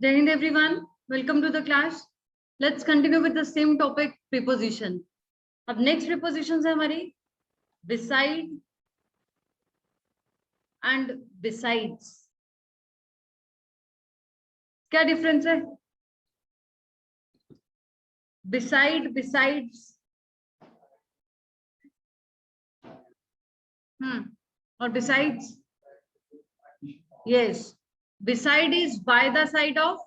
Jai Hind everyone, welcome to the class. Let's continue with the same topic, preposition. अब next prepositions है हमारी beside and besides. क्या difference है? Beside, besides. और besides? Yes. Beside is by the side of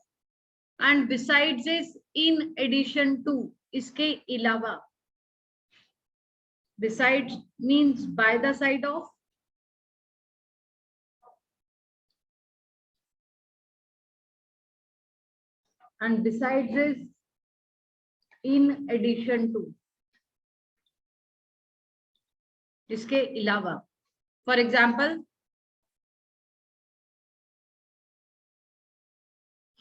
and besides is in addition to. इसके अलावा. Besides means by the side of. And besides is in addition to. इसके अलावा. For example,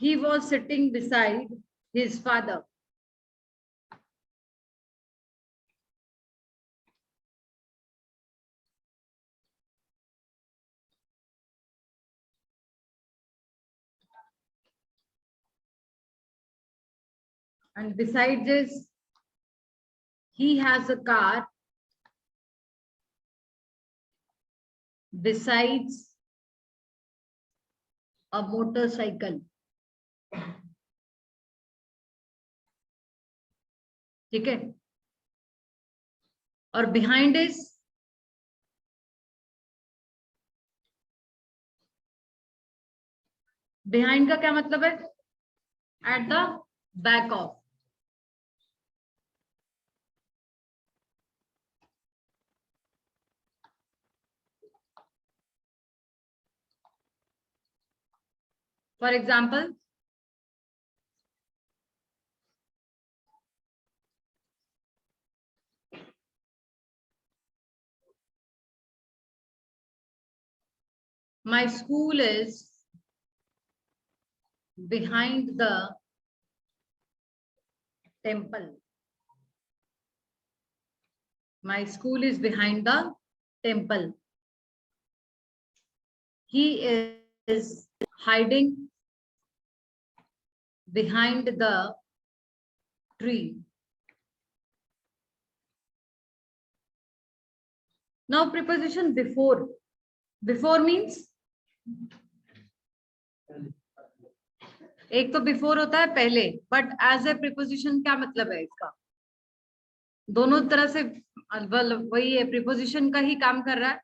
he was sitting beside his father. And besides this, he has a car besides a motorcycle. ठीक है. और behind is behind का क्या मतलब है? At the back of. For example, my school is behind the temple. My school is behind the temple. He is hiding behind the tree. Now preposition before. Before means एक तो before होता है पहले, but as a preposition क्या मतलब है इसका? दोनों तरह से वही है, प्रीपोजिशन का ही काम कर रहा है.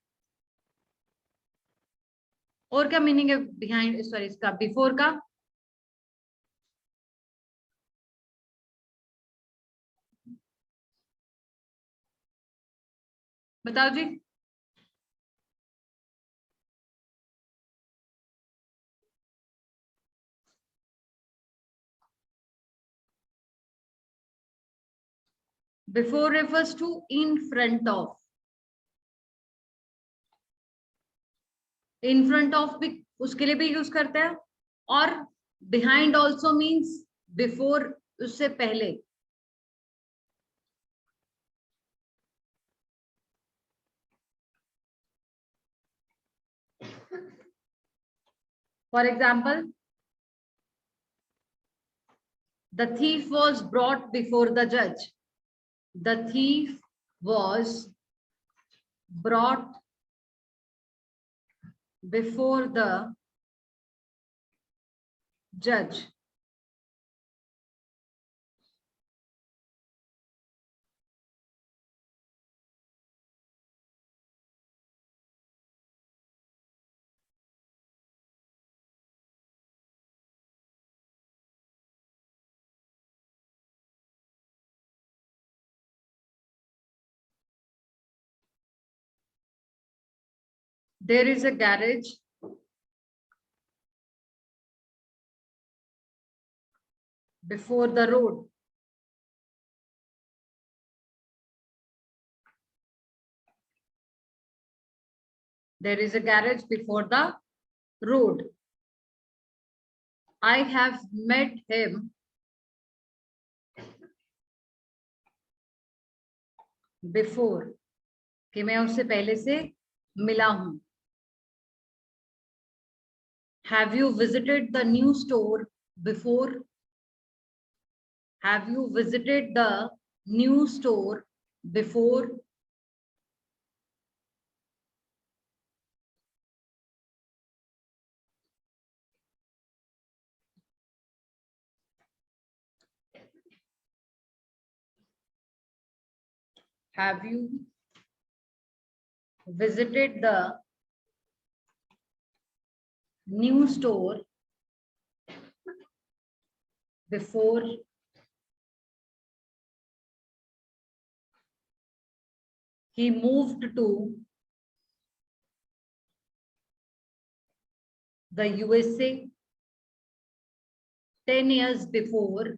और क्या मीनिंग है बिहाइंड, सॉरी इसका बिफोर का? बताओ जी. Before refers to in front of. In front of भी उसके लिए भी यूज करते हैं. और behind also means before, उससे पहले. For example, the thief was brought before the judge. The thief was brought before the judge. There is a garage before the road. There is a garage before the road. I have met him before. कि मैं उससे पहले से मिला हूं. Have you visited the new store before? Have you visited the new store before? Have you visited the new store before? He moved to the USA 10 years before.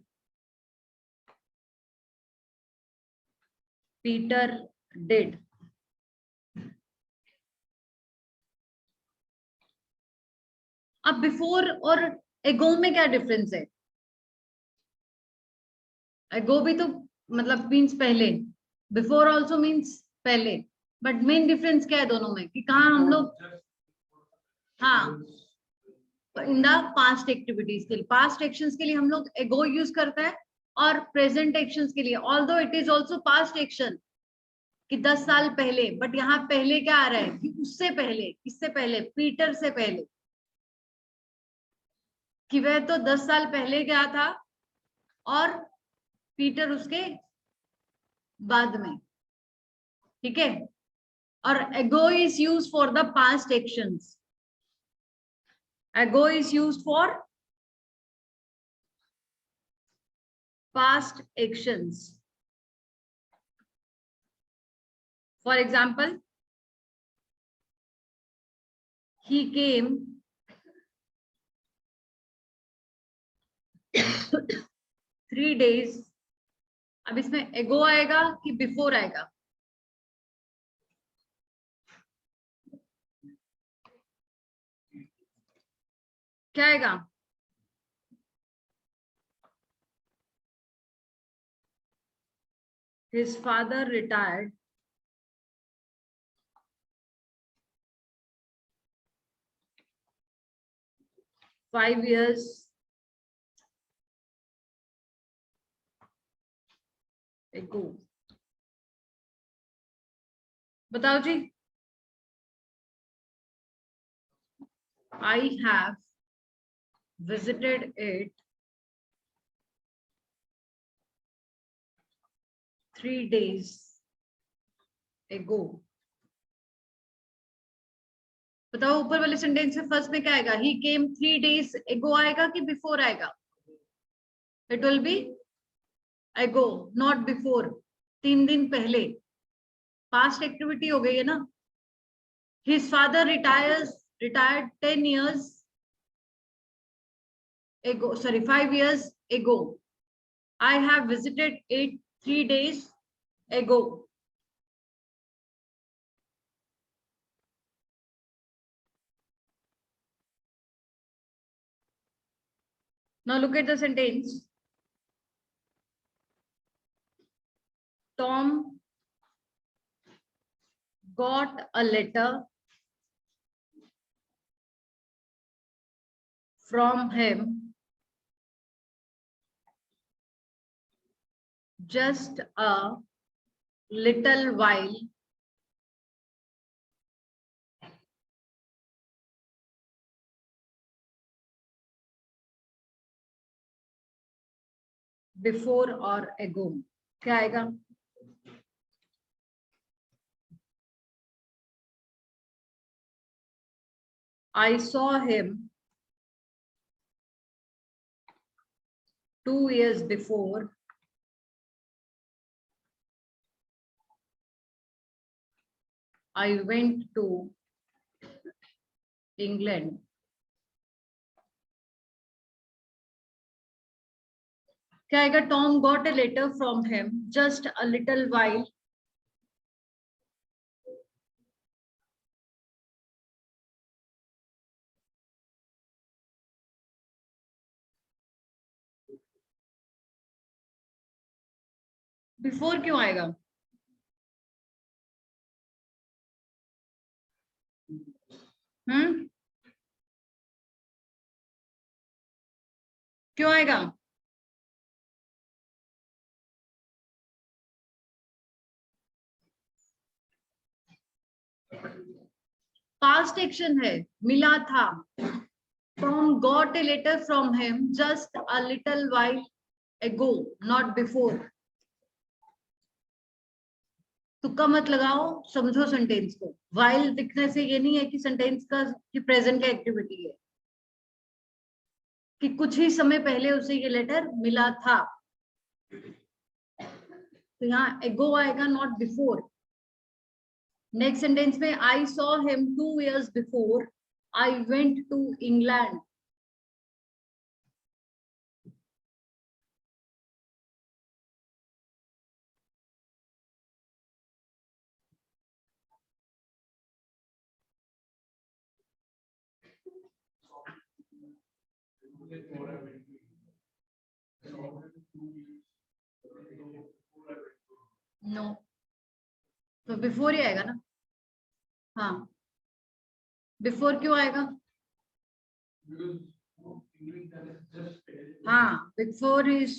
Peter did. अब before और एगो में क्या difference है? एगो भी तो मतलब मीन्स पहले, बिफोर ऑल्सो मीन्स पहले, बट मेन डिफरेंस क्या है दोनों में कि कहाँ हम लोग, हाँ, इन द पास्ट एक्टिविटीज के लिए, पास्ट एक्शंस के लिए हम लोग एगो यूज करते हैं, और प्रेजेंट एक्शंस के लिए although it is also past action कि 10 साल पहले, बट यहाँ पहले क्या आ रहा है कि उससे पहले, किससे पहले? पीटर से पहले, कि वह तो 10 साल पहले गया था और पीटर उसके बाद में, ठीक है। और ago is use for the past actions, ago is use for past actions. For example, he came 3 days. अब इसमें एगो आएगा कि बिफोर आएगा? क्या आएगा? His father retired 5 years ago. बताओ जी. I have visited it 3 days ago. बताओ ऊपर वाले सेंटेंस में फर्स्ट में क्या आएगा? He came 3 days ago आएगा कि बिफोर आएगा? It will be ago, not before. 3 दिन पहले, पास्ट एक्टिविटी हो गई है ना. His father retired 10 years ago, sorry, 5 years ago. I have visited it 3 days ago. Now look at the sentence. Tom got a letter from him just a little while before or ago. क्या आएगा? I saw him 2 years before I went to England. क्या आएगा? Tom got a letter from him just a little while before. क्यों आएगा? क्यों आएगा? Past action है, मिला था। Tom got a letter from him just a little while ago, not before. तुक्का मत लगाओ, समझो सेंटेंस को। while दिखने से ये नहीं है कि सेंटेंस का कि प्रेजेंट का एक्टिविटी है, कि कुछ ही समय पहले उसे ये लेटर मिला था। तो यहाँ एगो आएगा, नॉट बिफोर। नेक्स्ट सेंटेंस में I saw him 2 years before I went to England. No, तो बिफोर ही आएगा ना। हाँ, बिफोर क्यों आएगा? हाँ, बिफोर इज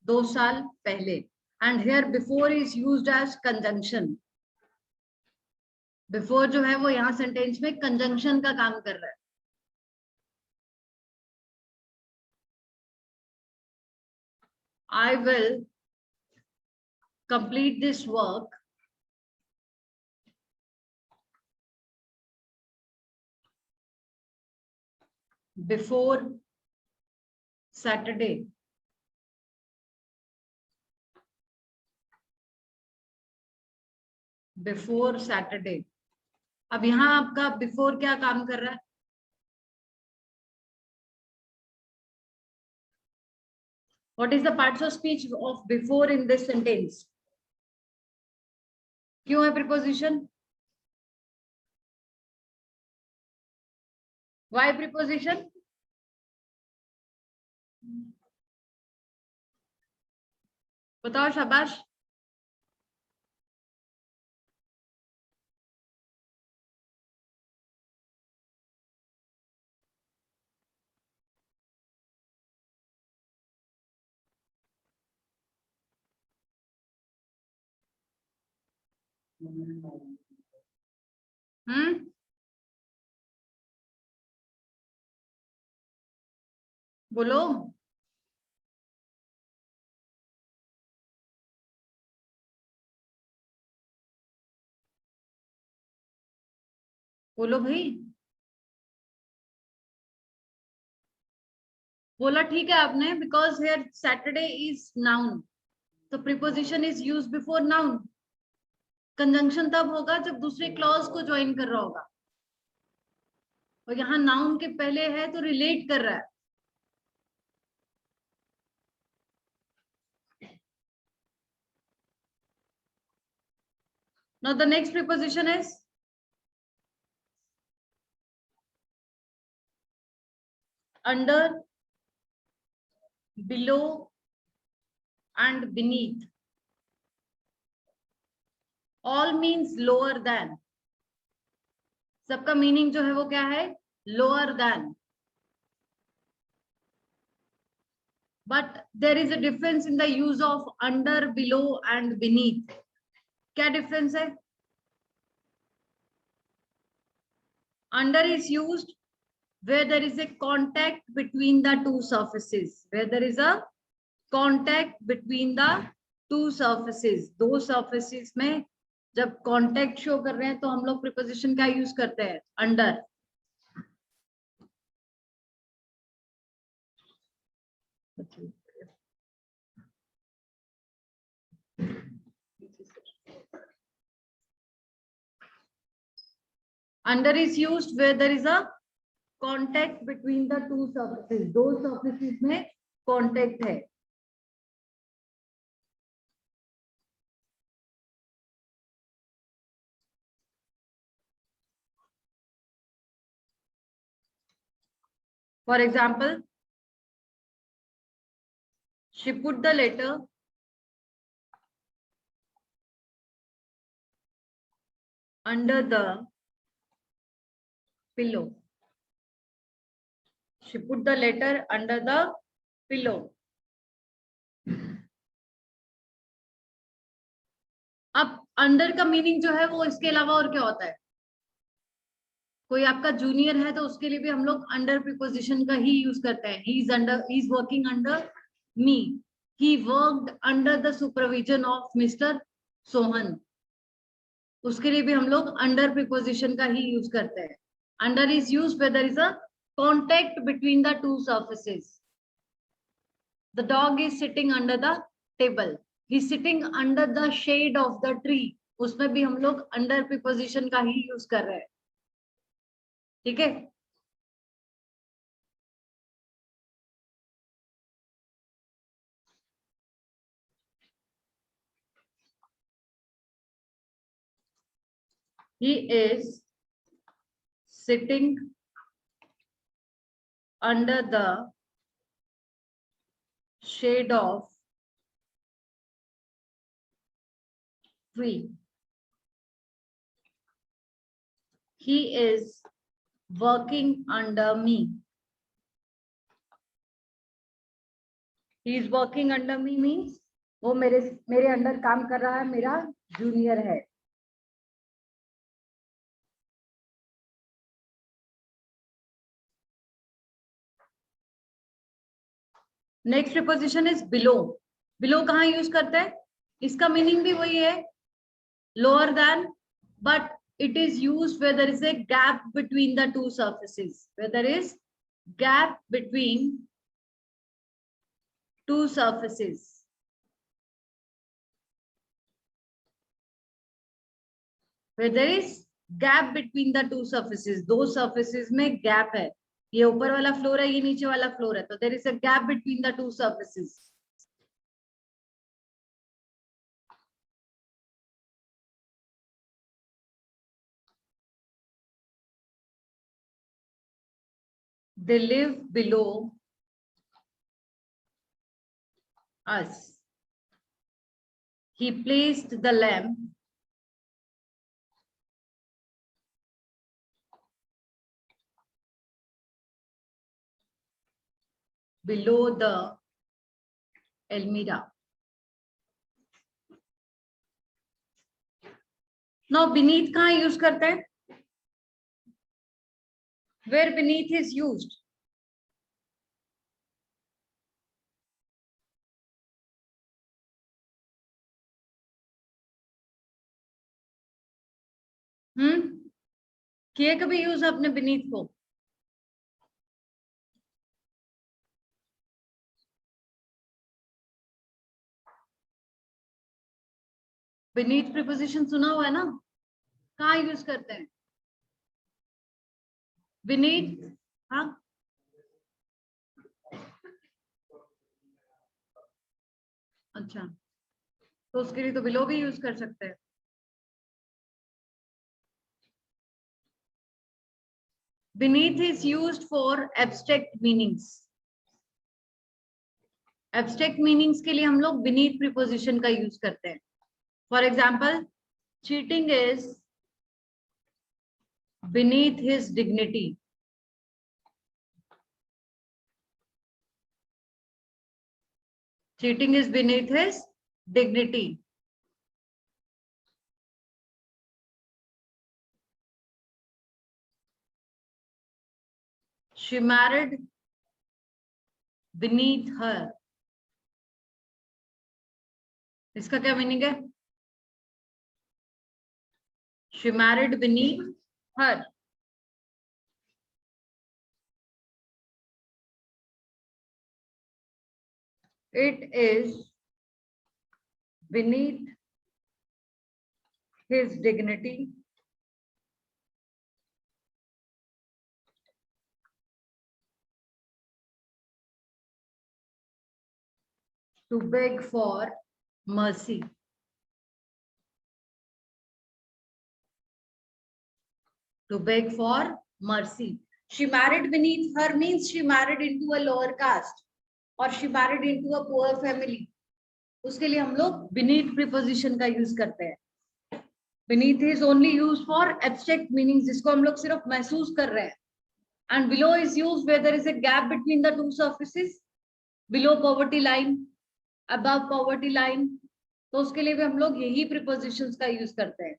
2 साल पहले, and here before is used as conjunction. Before जो है वो यहाँ सेंटेंस में कंजंक्शन का काम कर रहा है। I will complete this work before Saturday. Before Saturday. अब यहाँ आपका बिफोर क्या काम कर रहा है? What is the parts of speech of before in this sentence? क्यों है preposition? Why preposition? बताओ शाबाश। बोलो। बोलो भाई। बोला ठीक है आपने, because here Saturday is noun, तो preposition is use before noun. Conjunction तब होगा जब दूसरे क्लॉज को ज्वाइन कर रहा होगा, और यहाँ नाउन के पहले है तो रिलेट कर रहा है। Now the next preposition is under, below and beneath. All means lower than. सबका मीनिंग जो है वो क्या है? Lower than. But there is a difference in the use of under, below and beneath. क्या डिफरेंस है? Under is used where there is a contact between the two surfaces. Where there is a contact between the two surfaces. दो surfaces में जब contact show कर रहे हैं तो हम लोग प्रीपोजिशन क्या यूज करते हैं? Under. Under is used where there is a contact between the two surfaces. दो surfaces में contact है। For example, she put the letter under the pillow. She put the letter under the pillow. अब under का meaning जो है वो इसके अलावा और क्या होता है? कोई आपका जूनियर है तो उसके लिए भी हम लोग अंडर प्रीपोजिशन का ही यूज करते हैं। He is working under me, he worked under the supervision of mister Sohan. उसके लिए भी हम लोग अंडर प्रीपोजिशन का ही यूज करते हैं। Under is use where there is a contact between the two surfaces. The dog is sitting under the table, he sitting under the shade of the tree. उसमें भी हम लोग अंडर प्रीपोजिशन का ही use कर रहे हैं। ठीक है। He is sitting under the shade of tree. He is working under me. He is working under me means वो मेरे अंडर काम कर रहा है, मेरा जूनियर है। Next preposition is below. Below कहाँ यूज करते हैं? इसका मीनिंग भी वही है, lower than, but it is used where there is a gap between the two surfaces. Where there is gap between two surfaces. Where there is gap between the two surfaces. दो surfaces में gap है, ये ऊपर वाला floor है, ये नीचे वाला फ्लोर है, तो there is a gap between the two surfaces. They live below us. He placed the lamp below the almirah. Now beneath कहाँ यूज करते हैं? Where beneath is used? किए कभी यूज आपने beneath को? beneath preposition सुना हुआ है ना? कहाँ यूज करते हैं beneath? हाँ, अच्छा, तो उसके लिए तो बिलो भी यूज कर सकते हैं। beneath is used for abstract meanings. abstract meanings के लिए हम लोग beneath preposition का यूज करते हैं। for example, cheating is beneath his dignity. Cheating is beneath his dignity. She married beneath her. इसका क्या मीनिंग है? She married beneath her. It is beneath his dignity to beg for mercy. To beg for mercy. She married beneath her means she married into a lower caste or she married into a poor family. उसके लिए हम लोग beneath preposition का use करते हैं। beneath is only used for abstract meanings, जिसको हम लोग सिर्फ महसूस कर रहे हैं। and below is used where there is a gap between the two surfaces. Below poverty line, above poverty line, तो उसके लिए भी हम लोग यही प्रीपोजिशंस का यूज करते हैं।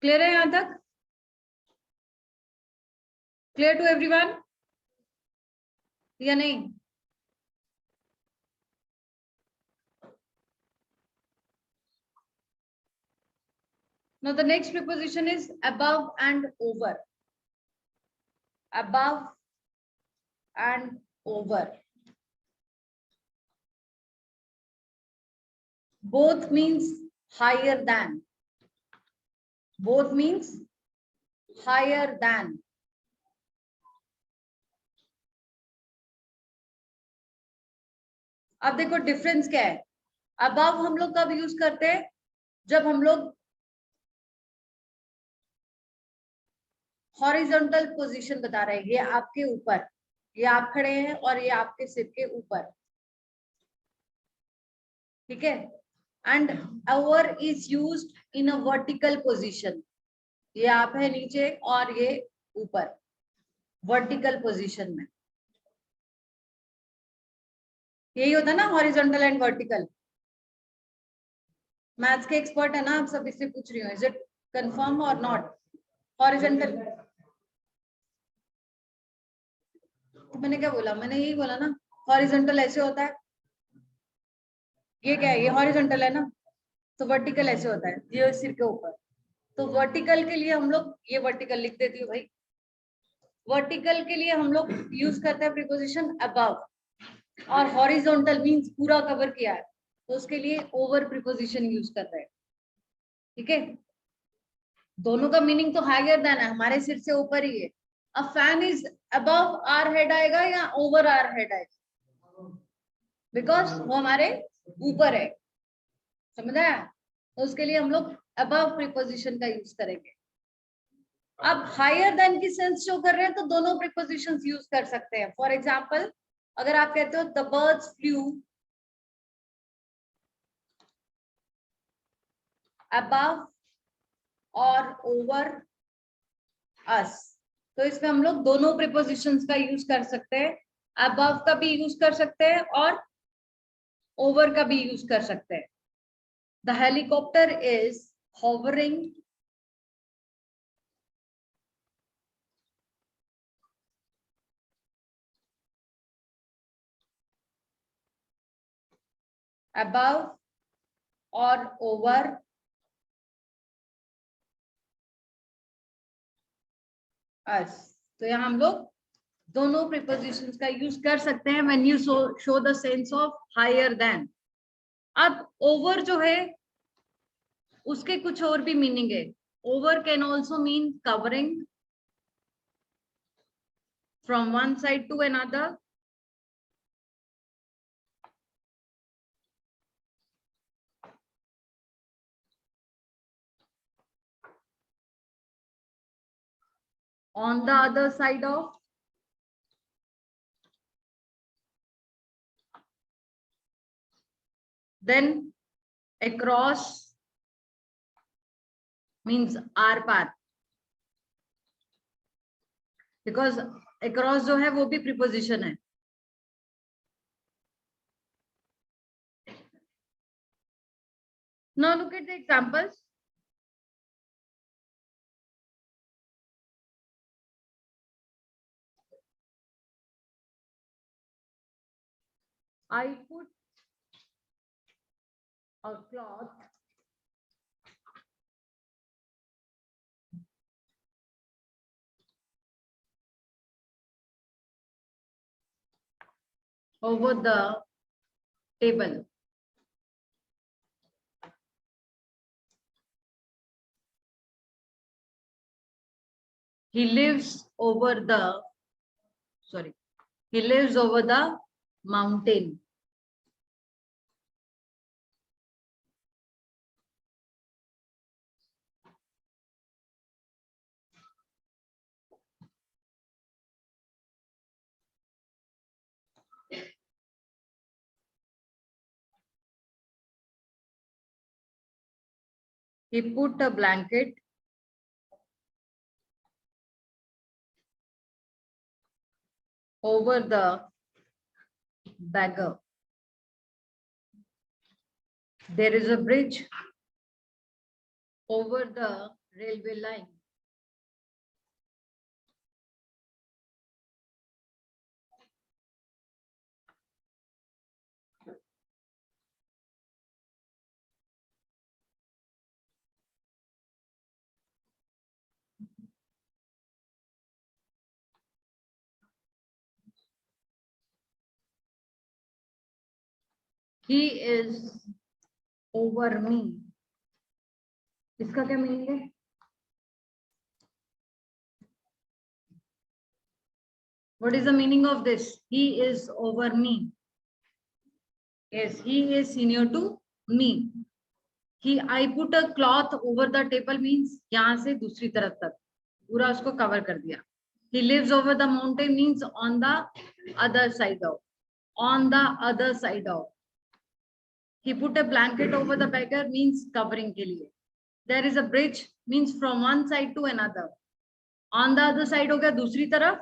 क्लियर है यहां तक? क्लियर टू एवरीवन या नहीं? Now the next preposition is above and over. Above and over. Both means higher than. Both means higher than. अब देखो डिफरेंस क्या है। अबव हम लोग कब यूज करते हैं? जब हम लोग हॉरिजॉन्टल पोजीशन बता रहे हैं, ये आपके ऊपर, ये आप खड़े हैं और ये आपके सिर के ऊपर, ठीक है। And over is used in a vertical position, ये आप है नीचे और ये ऊपर, वर्टिकल पोजीशन में। यही होता है ना हॉरिजॉन्टल एंड वर्टिकल। मैथ्स के एक्सपर्ट है ना आप सब, इससे पूछ रही हूँ, इज इट कंफर्म और नॉट? हॉरिजॉन्टल, तो मैंने क्या बोला? मैंने यही बोला ना, हॉरिजॉन्टल ऐसे होता है, ये क्या है, ये हॉरिजॉन्टल है ना, तो वर्टिकल ऐसे होता है, ये सिर के ऊपर। तो वर्टिकल के लिए हम लोग, ये वर्टिकल लिख देती हूँ भाई, वर्टिकल के लिए हम लोग यूज करते हैं प्रीपोजिशन अबव, और हॉरिजॉन्टल मींस पूरा कवर किया है, तो उसके लिए ओवर प्रीपोजिशन यूज कर रहे हैं, ठीक है। दोनों का मीनिंग तो हायर देन है, हमारे सिर से ऊपर ही है। A fan is above our head आएगा या ओवर आवर हेड आएगा? बिकॉज वो हमारे ऊपर है, समझ आया? तो उसके लिए हम लोग अबव प्रीपोजिशन का यूज करेंगे। अब हायर देन की सेंस शो कर रहे हैं तो दोनों प्रीपोजिशंस यूज कर सकते हैं। फॉर एग्जांपल, अगर आप कहते हो द बर्ड्स फ्लू अबव और ओवर अस, तो इसमें हम लोग दोनों प्रीपोजिशंस का यूज कर सकते हैं। अबव का भी यूज कर सकते हैं और ओवर का भी यूज कर सकते हैं। The helicopter is hovering above और over us, तो यहाँ हम लोग दोनों प्रीपोजिशंस का यूज कर सकते हैं when you show the sense of higher than. अब ओवर जो है उसके कुछ और भी मीनिंग है। Over can also mean covering from one side to another, on the other side of, then across means आर पार, बिकॉज across जो है वो भी प्रीपोजिशन है। Now look at the examples. I put a cloth over the table. He lives over the, sorry, he lives over the mountain. He put a blanket over the beggar. There is a bridge over the railway line. He is over me. इसका क्या meaning है? What is the meaning of this? He is over me. Yes, he is senior to me. I put a cloth over the table means यहाँ से दूसरी तरफ तक पूरा उसको कवर कर दिया. He lives over the mountain means on the other side of. On the other side of. He put a blanket over the beggar means covering के लिए. There is a bridge means from one side to another. On the other side हो गया दूसरी तरफ.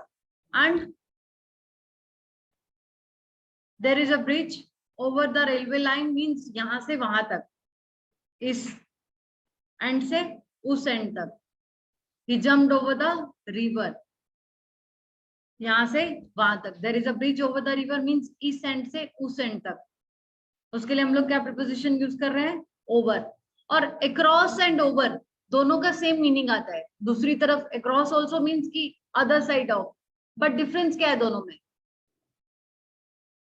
And there is a bridge over the railway line means यहाँ से वहां तक. इस एंड से उस एंड तक. He jumped over the river. यहाँ से वहां तक. There is a bridge over the river means इस एंड से उस एंड तक. उसके लिए हम लोग क्या प्रीपोजिशन यूज कर रहे हैं? ओवर. और अक्रॉस एंड ओवर दोनों का सेम मीनिंग आता है. दूसरी तरफ अक्रॉस ऑल्सो मीन्स की other side of. But difference क्या है दोनों में?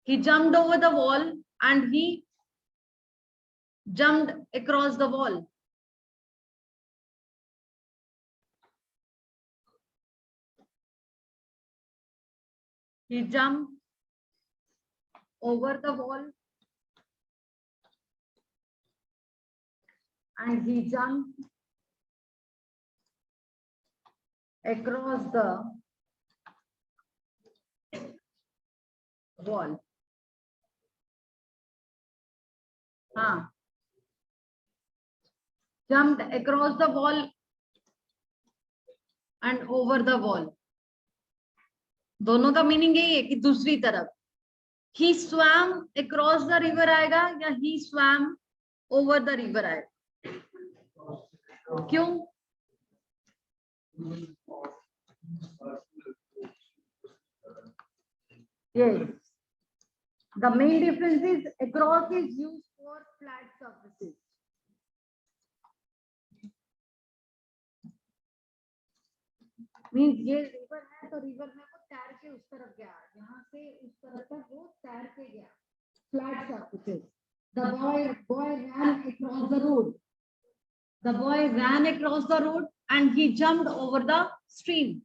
He jumped over the wall and he jumped across the wall. He jumped over the wall and he jumped across the wall. हाँ, jumped across the wall and over the wall. दोनों का meaning यही है कि दूसरी तरफ. He swam across the river आएगा या he swam over the river आएगा? क्यों? Yes. The main difference is across is used for flat surfaces. Means ये रिवर है तो रिवर में वो तैर के उस तरफ गया. यहाँ से उस तरफ तक वो तैर के गया. Flat surfaces. The boy ran across the road. The boy ran across the road and he jumped over the stream.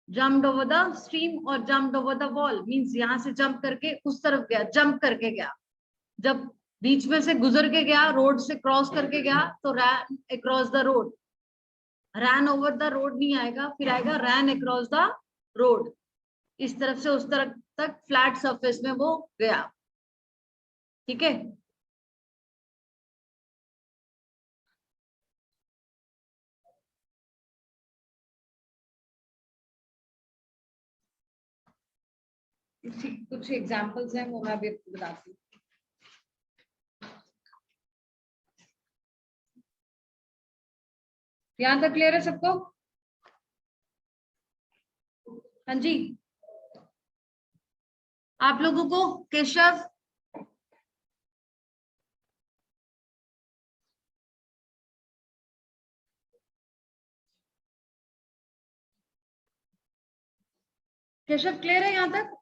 Jumped over the stream or jumped over the wall means यहाँ से jump करके उस तरफ गया. Jump करके गया. जब बीच में से गुजर के गया, रोड से क्रॉस करके गया तो ran across the road. Ran over the road नहीं आएगा, फिर आएगा ran across the road. इस तरफ से उस तरफ तक फ्लैट सरफेस में वो गया. ठीक है. कुछ एग्जांपल्स हैं वो मैं अभी बताती हूँ. यहाँ तक क्लियर है सबको? हाँ जी. आप लोगों को केशव क्लियर है यहाँ तक?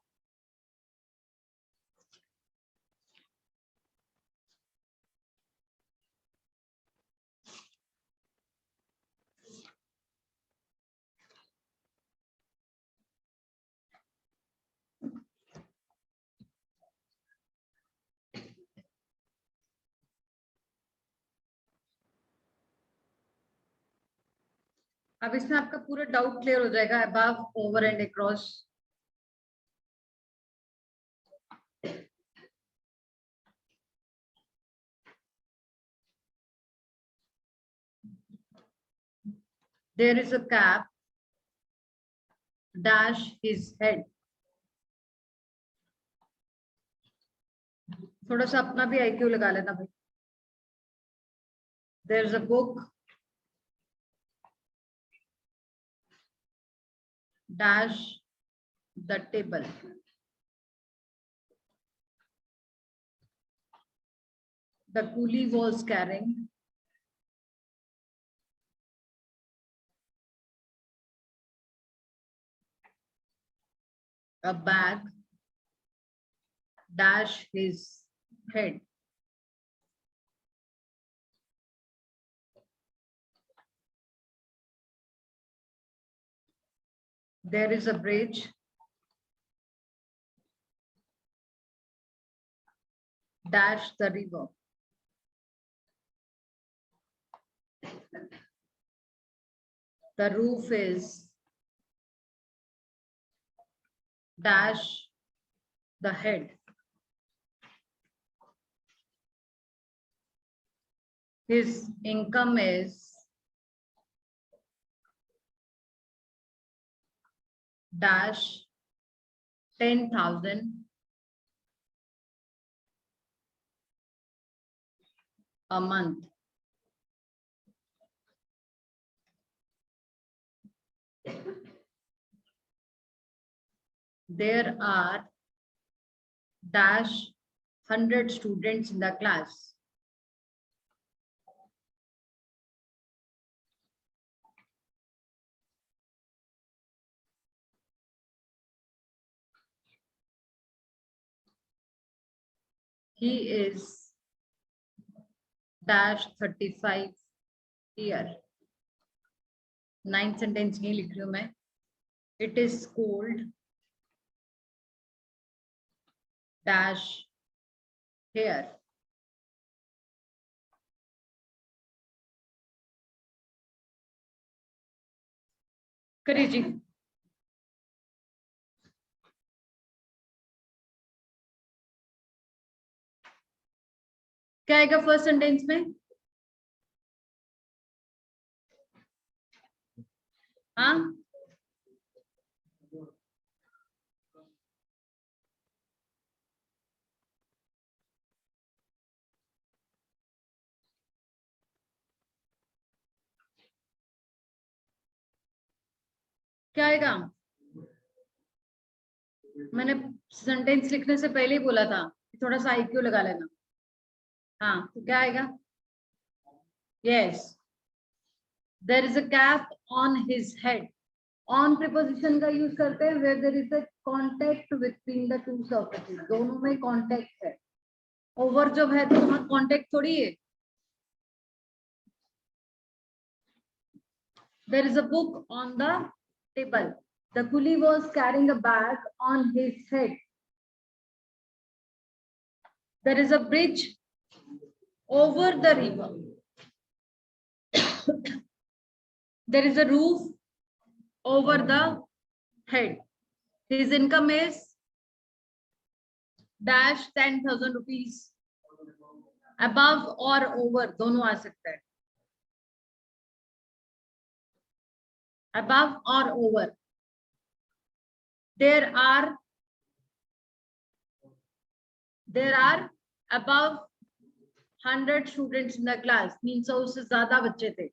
अब इसमें आपका पूरा डाउट क्लियर हो जाएगा. Above, over and across. There is a cap dash his head. थोड़ा सा अपना भी आईक्यू लगा लेना भाई. There is a book dash the table. The coolie was carrying a bag dash his head. There is a bridge dash the river. The roof is dash the head. His income is dash 10,000 a month. There are dash 100 students in the class. He is dash 35 year. 9th sentence नहीं लिख रही हूं मैं. It is cold dash here. करिए जी. क्या आएगा first sentence में? हाँ, क्या आएगा? मैंने सेंटेंस लिखने से पहले ही बोला था कि थोड़ा सा आईक्यू लगा लेना. हाँ, तो क्या आएगा? Yes, there is a cap on his head. On preposition का यूज करते हैं where there is a contact between the two surfaces. दोनों में कांटेक्ट है. ओवर जब है तो वहां कांटेक्ट थोड़ी है. There is a book on the table. The coolie was carrying a bag on his head. There is a bridge over the river. There is a roof over the head. His income is dash 10,000 rupees. Above or over दोनों आ सकता है. Above or over. There are above 100 students in the class. Means so उससे ज्यादा बच्चे थे.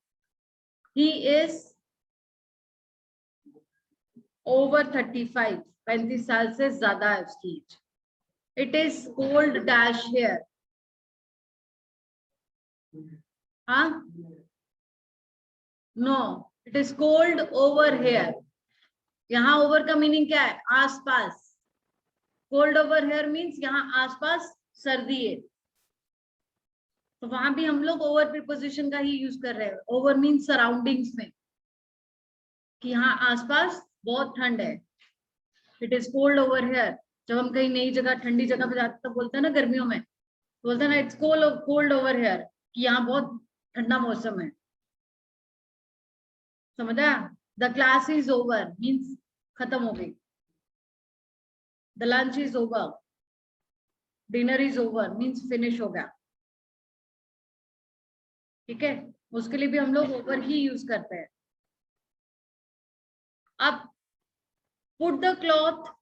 He is over 35. 35 साल से ज्यादा है उसकी as. It is cold dash here. हाँ? No, it is cold over here. यहाँ over का मीनिंग क्या है? आसपास. कोल्ड ओवर हेयर मीन्स यहाँ आसपास सर्दी है. तो वहां भी हम लोग ओवर प्रीपोजिशन का ही यूज कर रहे हैं. ओवर मीन्स सराउंडिंग्स में, कि यहाँ आसपास बहुत ठंड है. It is cold over here. जब हम कहीं नई जगह ठंडी जगह पे जाते तो बोलते हैं ना गर्मियों में, बोलते हैं ना इट्स कोल्ड ओवर हेयर, कि यहाँ बहुत ठंडा मौसम है. समझा? The class is over means खत्म हो गई. The lunch is over. Dinner is over means finish हो गया. ठीक है, उसके लिए भी हम लोग ओवर ही यूज करते हैं. अब put the cloth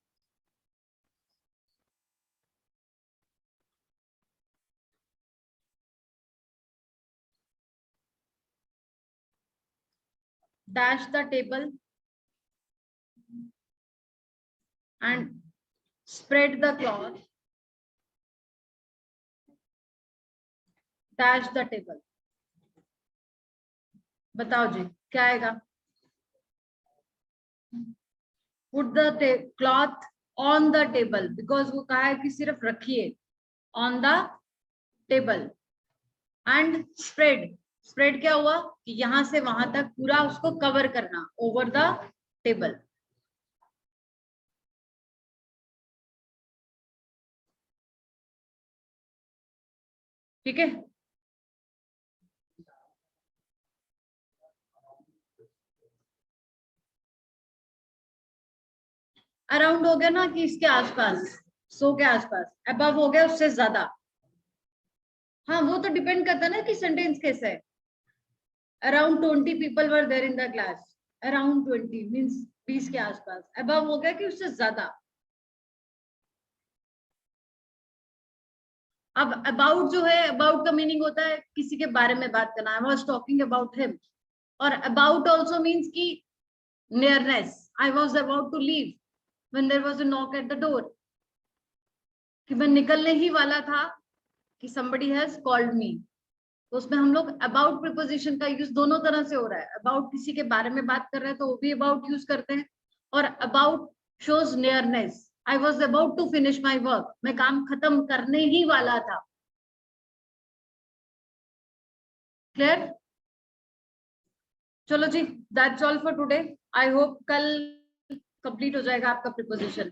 dash the table and spread the cloth, dash the table. बताओ जी क्या आएगा? Put the cloth on the table, because वो कहा है कि सिर्फ रखिए on the table, and spread क्या हुआ कि यहां से वहां तक पूरा उसको कवर करना, over the table. ठीक है, अराउंड हो गया ना कि इसके आसपास, सो के आसपास, अबव हो गया उससे ज्यादा. हाँ वो तो डिपेंड करता है ना कि सेंटेंस कैसा है. Around 20 people were there in the class, around 20 means 20 के आसपास. अबव हो गया कि उससे ज्यादा. अब अबाउट जो है, अबाउट का मीनिंग होता है किसी के बारे में बात करना. I was talking about him. और अबाउट आल्सो मींस कि nearness. I was about to leave when there was a knock at the door, कि मैं निकलने ही वाला था कि somebody has called me. तो उसमें हम लोग अबाउट प्रीपोजिशन का यूज दोनों तरह से हो रहा है. अबाउट किसी के बारे में बात कर रहे हैं तो वो भी अबाउट यूज करते हैं, और about shows nearness. I was about to finish my work, मैं काम खत्म करने ही वाला था. क्लियर? चलो जी, that's all for today. I hope कल कंप्लीट हो जाएगा आपका प्रीपोजिशन.